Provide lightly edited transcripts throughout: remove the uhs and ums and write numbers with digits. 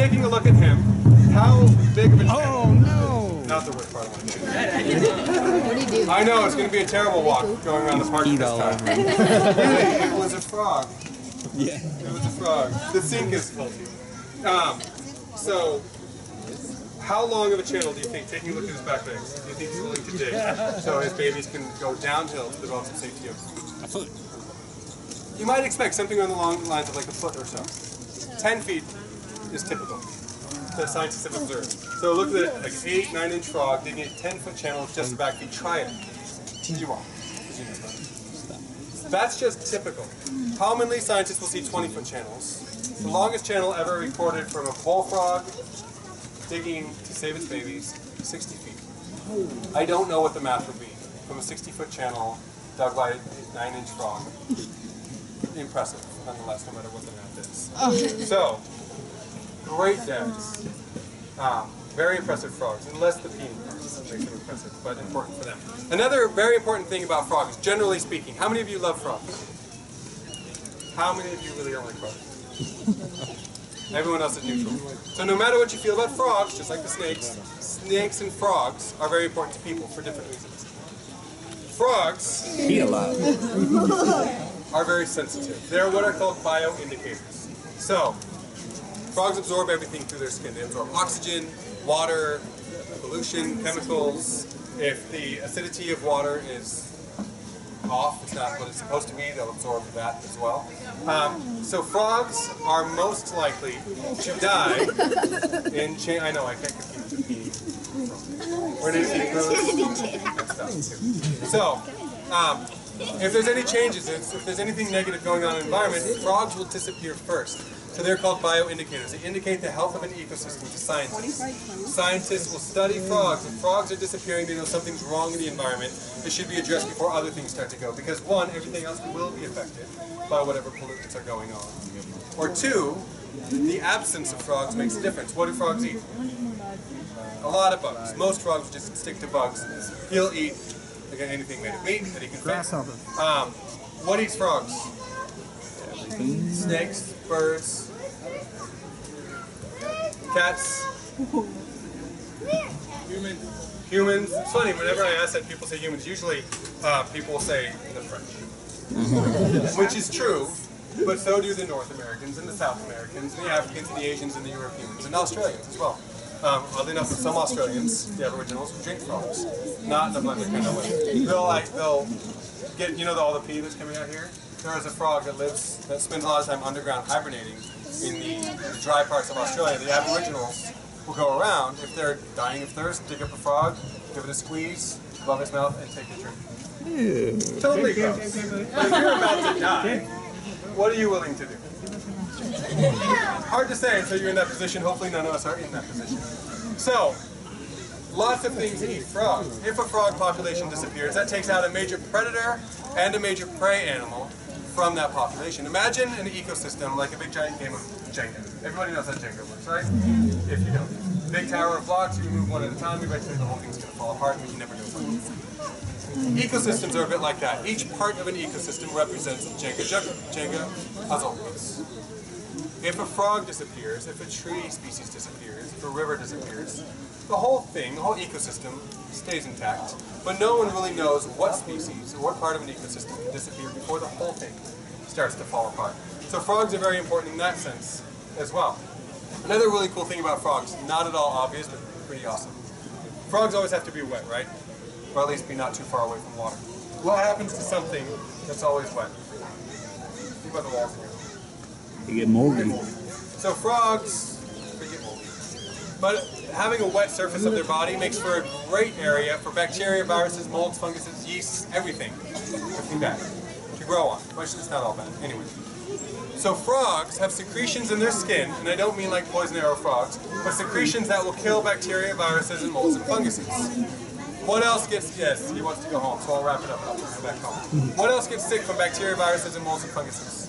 taking a look at him, how big of a channel? Oh no! Not the worst part of my day. I know, it's going to be a terrible walk going around the park this time. It was a frog. Yeah. It was a frog. The sink is faulty. So, how long of a channel do you think, taking a look at his back legs, do you think he's willing to dig so his babies can go downhill to develop some safety of A foot. You might expect something along the lines of like a foot or so. 10 feet is typical that scientists have observed. So look at it, like 8, 9 inch frog digging a 10-foot channel with just the back feet. Try it. You won't. That's just typical. Commonly, scientists will see 20-foot channels. The longest channel ever recorded from a bullfrog digging to save its babies, 60 feet. I don't know what the math would be from a 60-foot channel dug by a 9-inch frog. Impressive, nonetheless, no matter what the math is. So, great depths. Very impressive frogs, unless the peeing makes them impressive, but important for them. Another very important thing about frogs, generally speaking, how many of you love frogs? How many of you really don't like frogs? Everyone else is neutral. So no matter what you feel about frogs, just like the snakes, snakes and frogs are very important to people for different reasons. Frogs are very sensitive. They're what are called bioindicators. So, frogs absorb everything through their skin. They absorb oxygen, water, pollution, chemicals. If the acidity of water is off, it's not what it's supposed to be, they'll absorb that as well. So frogs are most likely to die in I know, I can't compete with the pee. We're going to eat So, if there's any changes, if there's anything negative going on in the environment, frogs will disappear first. So they're called bioindicators. They indicate the health of an ecosystem to scientists. Scientists will study frogs. If frogs are disappearing, they know something's wrong in the environment. It should be addressed before other things start to go. Because one, everything else will be affected by whatever pollutants are going on. Or two, the absence of frogs makes a difference. What do frogs eat? A lot of bugs. Most frogs just stick to bugs. He'll eat again anything made of meat that he can Grasshopper. What eats frogs? Snakes, birds, cats, humans. It's funny, whenever I ask that, people say humans. Usually people say the French. Which is true, but so do the North Americans and the South Americans, and the Africans and the Asians and the Europeans and Australians as well. Oddly enough, some Australians, the Aboriginals, drink frogs. Not in a blended kind of way. They'll get, you know, all the pee that's coming out here? There is a frog that spends a lot of time underground hibernating in the dry parts of Australia. The Aboriginals will go around, if they're dying of thirst, dig up a frog, give it a squeeze above its mouth, and take a drink. Totally gross. But if you're about to die, what are you willing to do? Hard to say until you're in that position. Hopefully none of us are in that position. So, lots of things eat frogs. If a frog population disappears, that takes out a major predator and a major prey animal from that population. Imagine an ecosystem like a big giant game of Jenga. Everybody knows how Jenga works, right? If you don't. Big tower of blocks, you remove one at a time, eventually the whole thing's going to fall apart and we can never do it. Ecosystems are a bit like that. Each part of an ecosystem represents a Jenga puzzle piece. If a frog disappears, if a tree species disappears, if a river disappears, the whole thing, the whole ecosystem stays intact. But no one really knows what species or what part of an ecosystem can disappear before the whole thing starts to fall apart. So frogs are very important in that sense as well. Another really cool thing about frogs, not at all obvious, but pretty awesome. Frogs always have to be wet, right? Or at least be not too far away from water. What happens to something that's always wet? Think about the walls again. They get moldy. So frogs, they get moldy. But having a wet surface of their body makes for a great area for bacteria, viruses, molds, funguses, yeasts, everything bad to grow on. Which is not all bad. Anyway. So frogs have secretions in their skin, and I don't mean like poison arrow frogs, but secretions that will kill bacteria, viruses, and molds and funguses. What else gets, yes, he wants to go home, so I'll wrap it up and I'll bring him back home. What else gets sick from bacteria, viruses, and molds and funguses?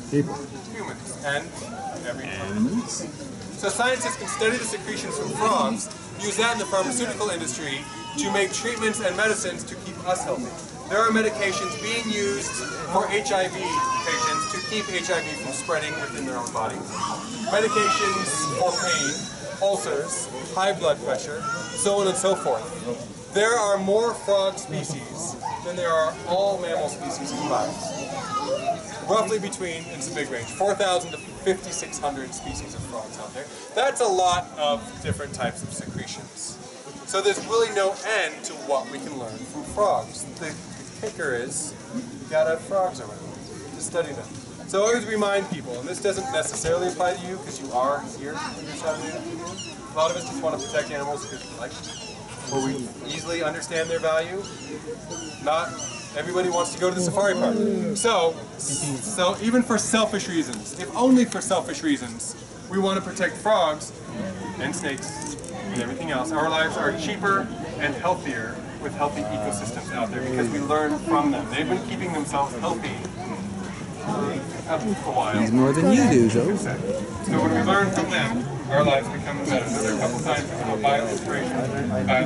People. Humans. And everything. So scientists can study the secretions from frogs, use that in the pharmaceutical industry to make treatments and medicines to keep us healthy. There are medications being used for HIV patients to keep HIV from spreading within their own body. medications for pain, ulcers, high blood pressure, so on and so forth. There are more frog species than there are all mammal species combined. Roughly between, it's a big range, 4,000 to 5,600 species of frogs out there. That's a lot of different types of secretions. So there's really no end to what we can learn from frogs. The kicker is, you gotta have frogs around to study them. So I always remind people, and this doesn't necessarily apply to you because you are here on your Saturday afternoon. A lot of us just want to protect animals because we like them, or we easily understand their value. Not everybody wants to go to the safari park. So even for selfish reasons, if only for selfish reasons, we want to protect frogs and snakes and everything else. Our lives are cheaper and healthier with healthy ecosystems out there because we learn from them. They've been keeping themselves healthy for a while. He's more than you do, though. So when we learn from them, our lives become better. So there are a couple times we have bio-inspiration, bio